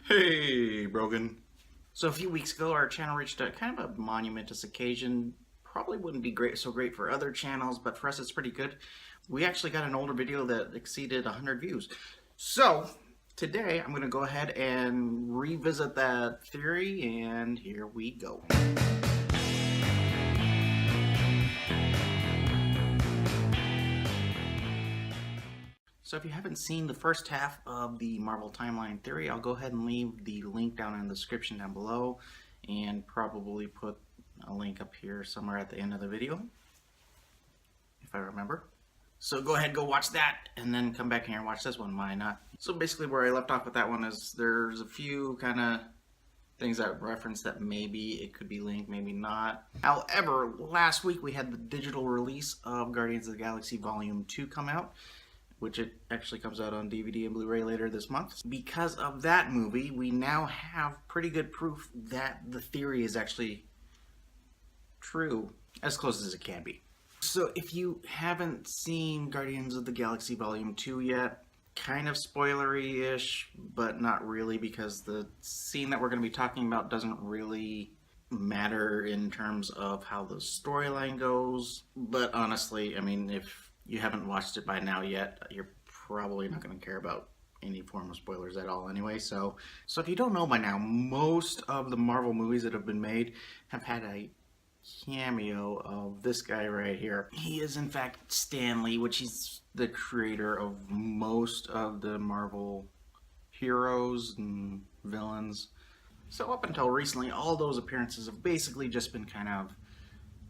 Hey, Brogan. So a few weeks ago, our channel reached a kind of a monumentous occasion. Probably wouldn't be so great for other channels, but for us it's pretty good. We actually got an older video that exceeded 100 views. So today I'm going to go ahead and revisit that theory, and here we go. So if you haven't seen the first half of the Marvel Timeline Theory, I'll go ahead and leave the link down in the description down below, and probably put a link up here somewhere at the end of the video, if I remember. So go ahead, go watch that, and then come back here and watch this one. Why not? So basically where I left off with that one is there's a few kind of things that reference that maybe it could be linked, maybe not. However, last week we had the digital release of Guardians of the Galaxy Volume 2 come out, which it actually comes out on DVD and Blu-ray later this month. Because of that movie, we now have pretty good proof that the theory is actually true, as close as it can be. So if you haven't seen Guardians of the Galaxy Volume 2 yet, kind of spoilery-ish, but not really, because the scene that we're going to be talking about doesn't really matter in terms of how the storyline goes. But honestly, I mean, if you haven't watched it by now yet, you're probably not going to care about any form of spoilers at all anyway. So if you don't know by now, most of the Marvel movies that have been made have had a cameo of this guy right here. He is in fact Stan Lee, which he's the creator of most of the Marvel heroes and villains. So up until recently, all those appearances have basically just been kind of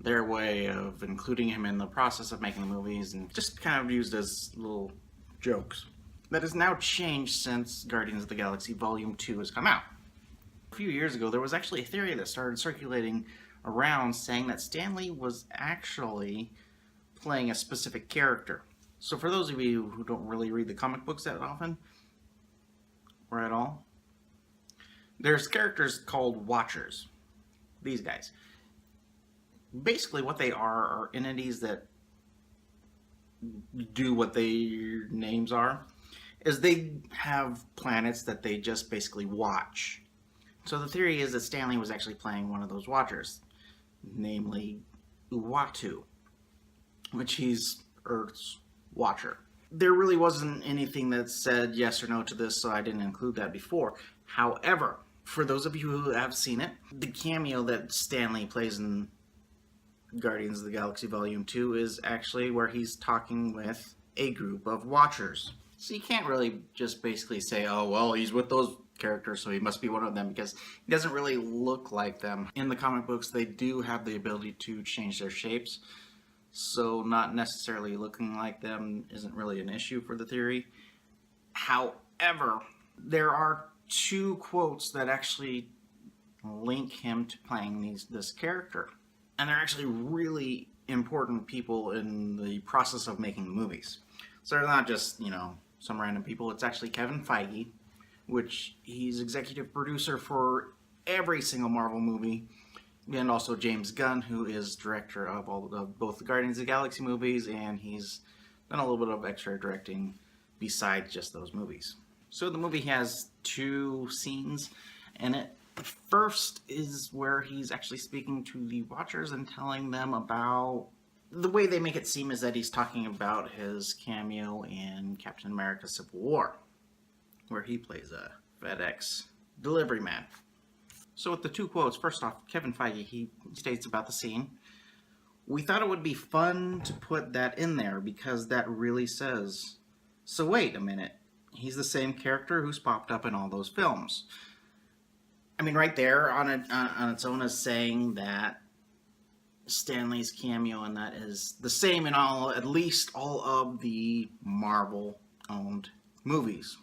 their way of including him in the process of making the movies, and just kind of used as little jokes. That has now changed since Guardians of the Galaxy Volume 2 has come out. A few years ago, there was actually a theory that started circulating around saying that Stan Lee was actually playing a specific character. So for those of you who don't really read the comic books that often, or at all, there's characters called Watchers. These guys. Basically what they are entities that do what their names are, is they have planets that they just basically watch. So the theory is that Stan Lee was actually playing one of those watchers, namely Watu, which he's Earth's watcher. There really wasn't anything that said yes or no to this, so I didn't include that before. However, for those of you who have seen it, the cameo that Stan Lee plays in Guardians of the Galaxy Volume 2 is actually where he's talking with a group of watchers. So you can't really just basically say, oh, well, he's with those characters, so he must be one of them, because he doesn't really look like them. In the comic books, they do have the ability to change their shapes, so not necessarily looking like them isn't really an issue for the theory. However, there are two quotes that actually link him to playing this character. And they're actually really important people in the process of making the movies. So they're not just, some random people. It's actually Kevin Feige, which he's executive producer for every single Marvel movie. And also James Gunn, who is director of both the Guardians of the Galaxy movies, and he's done a little bit of extra directing besides just those movies. So the movie has two scenes in it. The first is where he's actually speaking to the Watchers and telling them about... The way they make it seem is that he's talking about his cameo in Captain America Civil War, where he plays a FedEx delivery man. So with the two quotes, first off, Kevin Feige, he states about the scene, "We thought it would be fun to put that in there because that really says, so wait a minute, he's the same character who's popped up in all those films." I mean, right there on its own is saying that Stan Lee's cameo in that is the same in at least all of the Marvel-owned movies.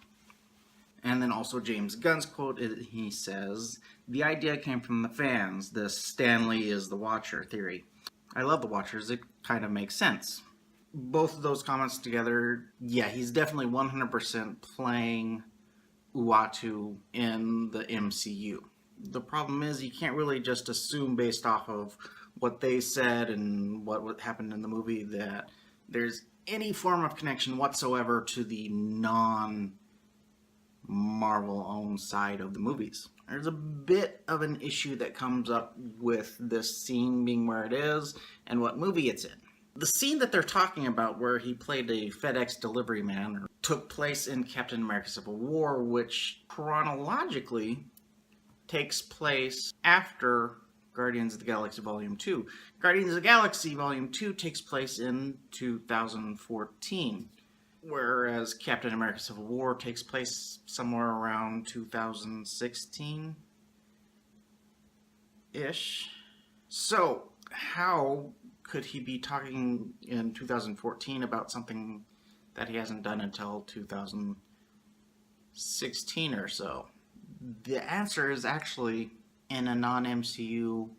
And then also James Gunn's quote, he says, "The idea came from the fans, this Stan Lee is the Watcher theory. I love the Watchers, it kind of makes sense." Both of those comments together, yeah, he's definitely 100% playing Watu in the MCU. The problem is you can't really just assume based off of what they said and what happened in the movie that there's any form of connection whatsoever to the Marvel own side of the movies. There's a bit of an issue that comes up with this scene being where it is and what movie it's in. The scene that they're talking about where he played a FedEx delivery man took place in Captain America Civil War, which chronologically takes place after Guardians of the Galaxy Volume 2. Guardians of the Galaxy Volume 2 takes place in 2014, whereas Captain America Civil War takes place somewhere around 2016-ish. So, how could he be talking in 2014 about something that he hasn't done until 2016 or so? The answer is actually in a non-MCU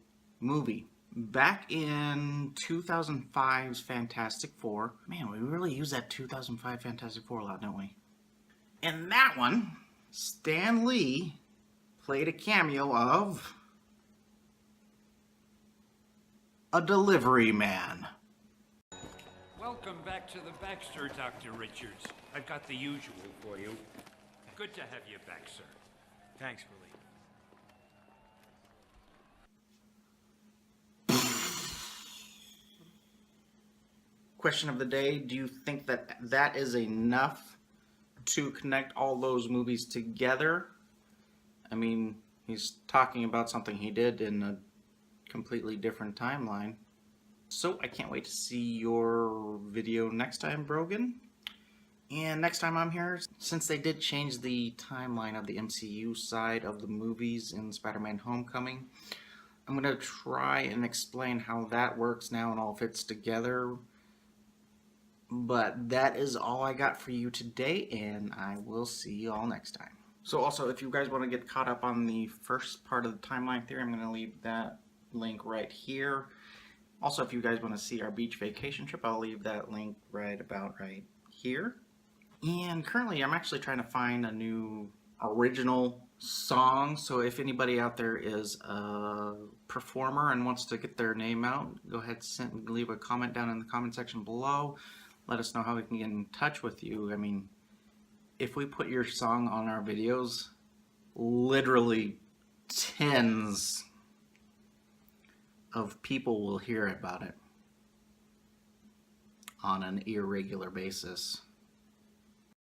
movie. Back in 2005's Fantastic Four, man, we really use that 2005 Fantastic Four a lot, don't we? In that one, Stan Lee played a cameo of a delivery man. Welcome back to the Baxter, Dr. Richards. I've got the usual for you. Good to have you back, sir. Thanks, Willie. Question of the day, do you think that that is enough to connect all those movies together? I mean, he's talking about something he did in a completely different timeline. So I can't wait to see your video next time, Brogan. And next time I'm here, since they did change the timeline of the MCU side of the movies in Spider-Man Homecoming, I'm going to try and explain how that works now and all fits together. But that is all I got for you today, and I will see you all next time. So also, if you guys want to get caught up on the first part of the timeline theory, I'm going to leave that link right here. Also, if you guys want to see our beach vacation trip, I'll leave that link right here. And currently, I'm actually trying to find a new original song. So if anybody out there is a performer and wants to get their name out, go ahead and leave a comment down in the comment section below. Let us know how we can get in touch with you. I mean, if we put your song on our videos, literally tens of people will hear about it on an irregular basis.